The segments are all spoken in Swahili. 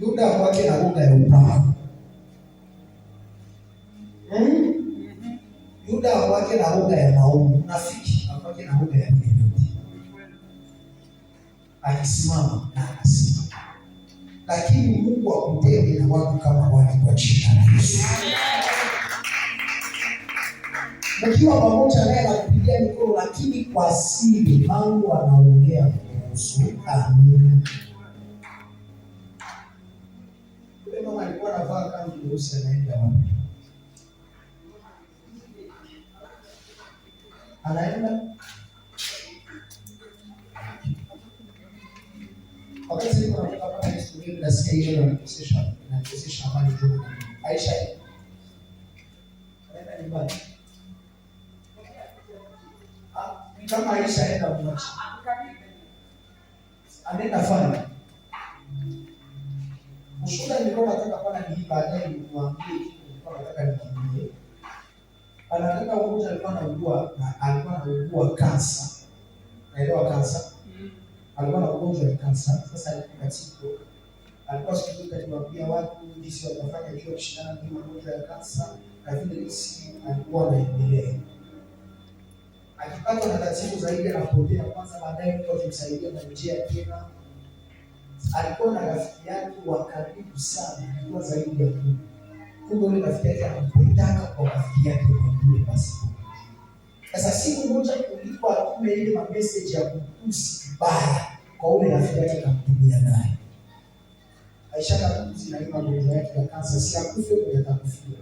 Yuda kwake na lugha ya upako. Yuda kwake na lugha ya maovu. Unafiki kwake na lugha ya mioyo. Akisimama na akasimama. Lakini Mungu akutende na watu kama wale kwa jina la Yesu. Mkiwa pamoja naye na kupigia mikono, lakini kwa siri Mungu anaongea kuhusu. Amina. Yule mama alikuwa anavaa kanzu nyeusi, anaenda wapi? Anaenda wakati niko nataka kupata historia, nasikia hiyo inakosesha amani juu. Aisha anaenda nyumbani. Kama Aisha anaenda mwachi, anaenda fanya ushuhuda. Nilikuwa nataka pana ni baadaye nimwambie kitu, nilikuwa nataka nimwambie. Anataka mmoja alikuwa anaugua kansa. Naelewa kansa. Alikuwa na ugonjwa wa kansa. Sasa alikuwa katiko. Alikuwa sikiliza akiwaambia watu jinsi watafanya juu ya kushindana na ugonjwa wa kansa, na vile jinsi alikuwa anaendelea. Akipata na tatizo zaidi anapotea kwanza, baadaye mtu akimsaidia na njia tena. Alikuwa na rafiki yake wa karibu sana, alikuwa zaidi ya mtu. Kumbe yule rafiki yake anampendaka kwa rafiki yake mwingine basi. Sasa siku moja kuliko atume ile message ya kukusi vibaya kwa yule rafiki yake akamtumia naye. Aisha kakuzi na ile magonjwa yake ya kansa, si akufe kwa atakufia.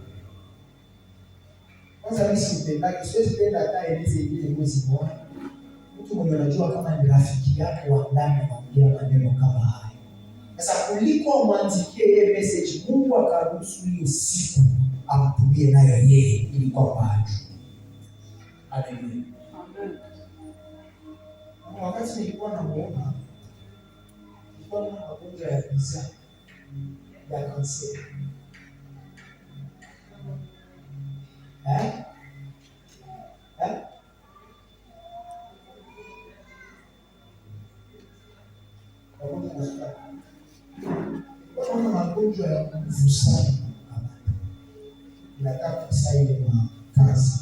Kwanza mimi simpendaki, siwezi penda hata eleze ile mwezi mmoja. Mtu mwenye anajua kama ni rafiki yake wa ndani anaongea maneno kama haya. Sasa kuliko mwanzikie yeye message, Mungu akaruhusu hiyo siku amtumie nayo yeye ili kwa maana. Haleluya. Amen. Wakati nilikuwa namuona, nilikuwa na magonjwa ya kansa ya kansa. Kuna magonjwa ya nguvu sana. Inataka kusaidie na kansa.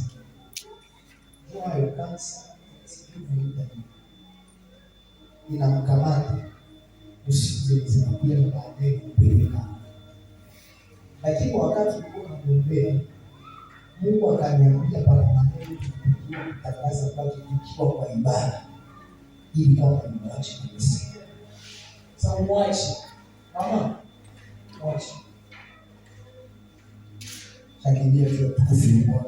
Kwa hiyo kansa inamkamata usiku zinakuja na baadaye kupeleka. Lakini wakati nilikuwa naombea, Mungu akaniambia pale maneno kutangaza kwake tukiwa kwa ibada ili kwamba nimwache kabisa. Sasa mwache. Mama, mwache. Shakilia tu kufungua.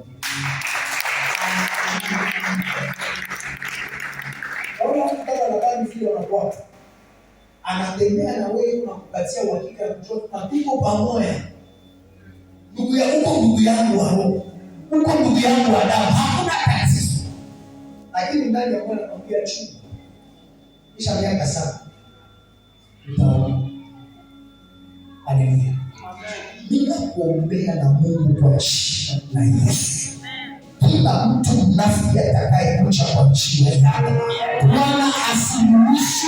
Anatembea na wewe na kupatia uhakika ya kutoka tuko pamoja. Ndugu yangu wa roho. Uko ndugu yangu wa damu, hakuna tatizo. Lakini ndani ya Bwana anakuambia chungu. Kisha miaka sana. Utaona. Haleluya. Amen. Ninakuombea na Mungu kwa jina la Yesu. Kila mtu mnafiki atakayekuja kwa njia yake, Bwana asiruhusu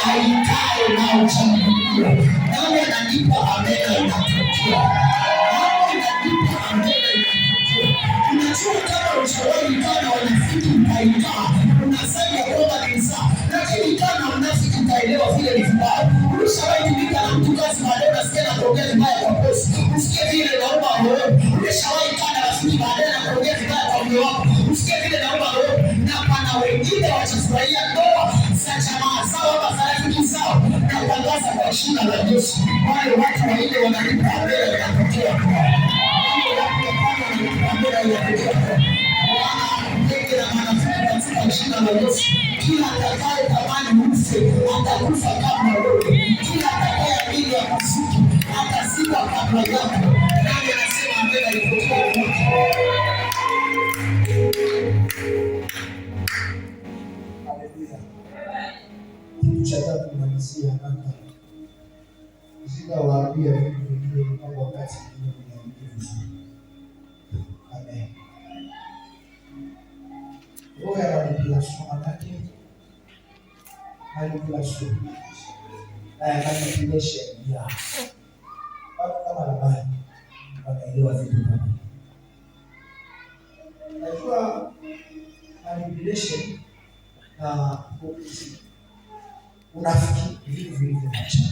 aikae na uchangulia. Nani ananipa amena inatokea? Nani ananipa amena inatokea? Unajua kama uchawahi kana wanafiki mkaikaa, unasema kwamba ni sawa, lakini kama mnafiki mkaelewa vile ni vibaya. Ushawahi kupika na mtu kazi baadaye nasikia na kuongea vibaya kwa bosi. Usikie vile naomba wewe. Ushawahi kana rafiki baadaye na kuongea vibaya kwa mume wako. Usikie vile naomba wewe. Na pana wengine wachafurahia ndoa za jamaa zao au za rafiki zao. Na kutangaza kwa jina la Yesu. Wale watu wengine wanalipa mbele ya kutokea kwa. Wale watu wanalipa mbele ya kutokea kwa. Katika jina la Yesu, kila atakaye tamani mfe atakufa kabla wewe. Kila atakaye amini ya kusiku atazikwa kabla yako. Nani anasema mbele ilipokea moto? Haleluya. Kitu cha tatu kumalizia hapa. Sitawaambia vitu vingine kwa wakati mwingine. Amen. Roho ya manipulation manake manipulation manipulation ya kama Labani wanaelewa vitu kama najua manipulation na unafiki vitu vilivyoachana.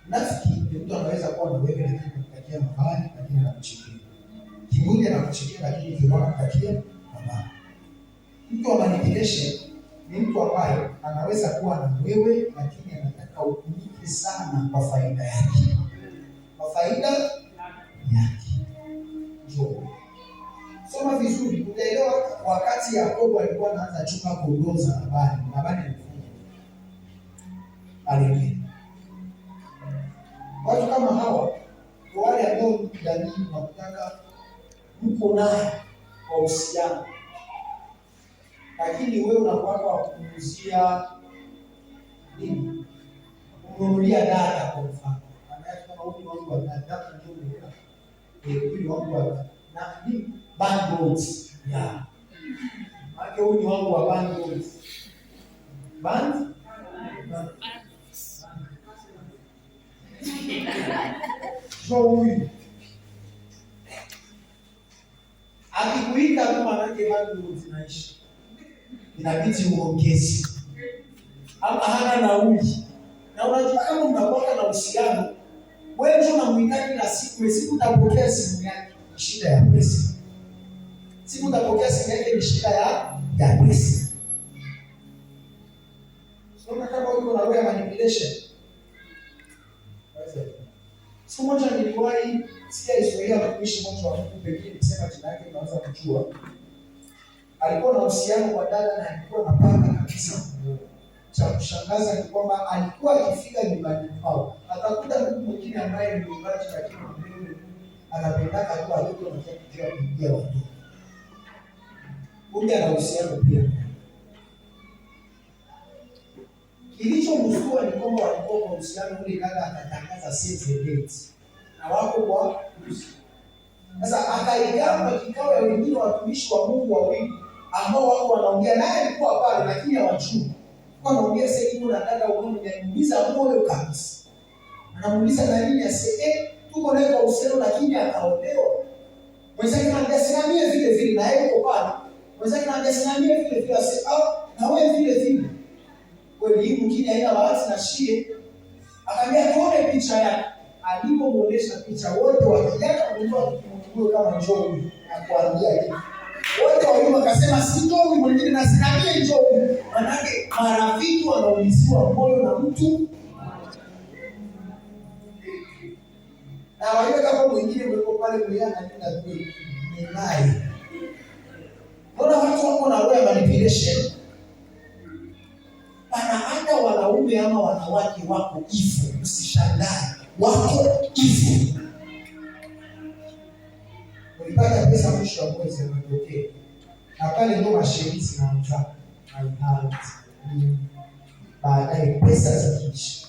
Unafiki ni mtu anaweza kuwa na wewe lakini kutakia mabaya, lakini anakuchukia. Kimwili anakuchukia lakini kiroho anakutakia mabaya. Mtu wa manipulation ni mtu ambaye anaweza kuwa na wewe lakini anataka utumike sana kwa faida yake. Kwa faida yake. Njoo. Soma vizuri, utaelewa wakati Yakobo alikuwa anaanza chunga kondoo za Labani. Labani alifunga. Haleluya. Watu kama hawa kwa wale ambao jamii wanataka mko naye kwa uhusiano, lakini wewe unakuwa kukuuzia nini? Kununulia data kwa mfano. Anataka kama huyu wangu wa data ndio unataka. Huyu wangu wa na nini? Bundles. Yeah. Maana huyu ni wangu wa bundles. Band? So huyu akikuita tu manake bundles zinaisha. Inabidi uongeze. Ama hana nauli. Na unajua kama mnakuwa na uhusiano, wewe ndio unamhitaji na siku utapokea simu yake, shida ya pesa. Siku utapokea simu yake ni shida ya pesa. So kama uko na roho ya manipulation. Siku moja niliwahi sikia historia ya mtumishi mmoja wa Mungu pekee, nisema jina yake unaweza kujua. Alikuwa na uhusiano kwa dada na alikuwa anapanga kabisa. Cha kushangaza ni kwamba alikuwa akifika nyumbani kwao, atakuta mtu mwingine ambaye ni mwimbaji lakini mbele anapendaka tu watoto na kujua kuingia watoto. Kumbe ana uhusiano pia. Kilichomshtua ni kwamba walikuwa kwa uhusiano ule, dada akatangaza save the date. Na wako kwa uhusiano. Sasa akaigamba kikao ya wengine watumishi wa Mungu wawili ambao wako wanaongea naye, alikuwa pale lakini hawajui. Kwa naongea sasa hivi na dada wangu ananiuliza moyo kabisa. Anamuuliza na nini aseme tuko naye kwa uhusiano lakini akaolewa. Mwenzake anambia simamie vile vile na yeye yuko pale. Mwenzake anambia simamie vile vile aseme na wewe vile vile. Kweli mwingine haina bahati na shie. Akamwambia tuone picha yake. Alipomuonesha picha wote wakijana wametoa kitu kama njoo na kuambia hivi. Wote wao wakasema si njoo mwingine na sinamie njoo. Manake marafiki wanauliziwa moyo na mtu. Na wale kama mwingine wako pale mliana nenda tu ni naye. Mbona watu wako na roho ya manipulation? Pana hata wanaume ama wanawake wako hivyo, usishangae. Wako hivyo. Ulipata pesa mwisho wa mwezi unatokea. Na pale ndio masharti zinaanza. Baadaye pesa zikiisha.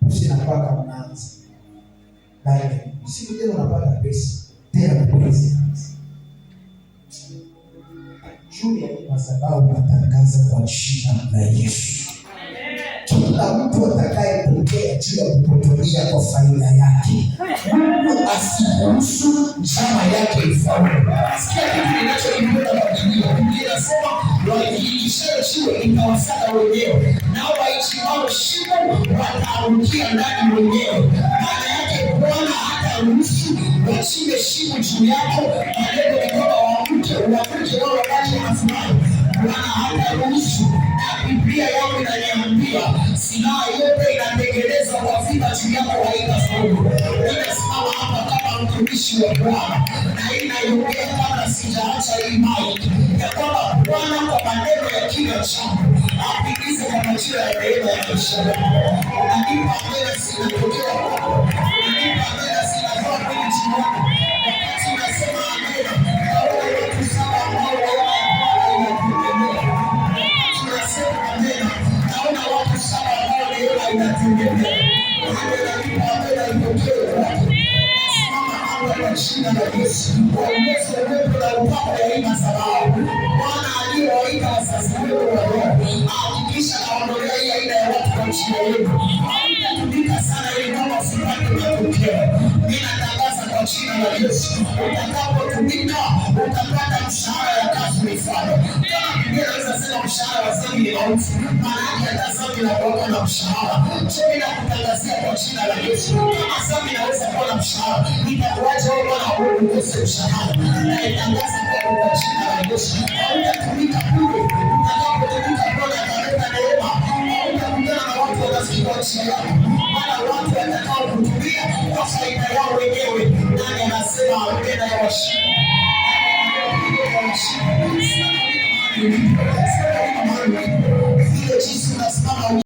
Usinapaka mnaanza. Baadaye usiku tena unapata pesa. Tena pesa. Juu ya madhabahu natangaza kwa jina la Yesu. Kila mtu atakayepokea juu ya kupotolia kwa faida yake, Mungu asiruhusu njama yake ifaulu. Sikia kitu kinachoimbwa kwa Biblia. Biblia inasema wakiikisha shimo itawasaka wenyewe, nao waichimao shimo wataangukia ndani wenyewe. Maana yake Bwana hataruhusu wachimbe shimo juu yako, malengo ni kwamba waamke wao wakati wanafurahi. Bwana hataruhusu. Na Biblia yangu inaniambia silaha yote inatengenezwa kwa vita juu yako haitafaulu. Ninasimama hapa kama mtumishi wa Bwana na inaongea kama sijaacha hii mic ya kwamba Bwana kwa maneno ya kinywa changu apitize kwa majira ya neema ya maisha yako. Unanipa mbele zinatokea kwako. Unanipa mbele zinatoa kwenye jina lako. Wakati unasema amena, naona watu saba ambao inategemea. Jina la Yesu, waonyeshe uwepo na upako ya hii madhabahu. Bwana aliyewaita wazazi wenu wa roho, hakikisha anaondolea hii aina ya watu kwa jina lenu. Haitatumika sana ili kama mwenyewe. Ninatangaza kwa jina la Yesu, utakapotumika utapata mshahara ya kazi uifanye. Kama Biblia inaweza sema mshahara wa dhambi ni mauti, maana yake hata dhambi inakuwa na mshahara. Mimi nakutangazia kwa jina la Yesu, kama dhambi inaweza kuwa na mshahara, itakuacha wewe Bwana ukose mshahara. Naitangaza kwa jina la Yesu, hautatumika bure. Utakapotumika Bwana ataleta neema, hautakutana na watu wanasikia chini yako, maana watu watakao kutumia kwa faida yao wenyewe. Nani anasema amena ya washindi?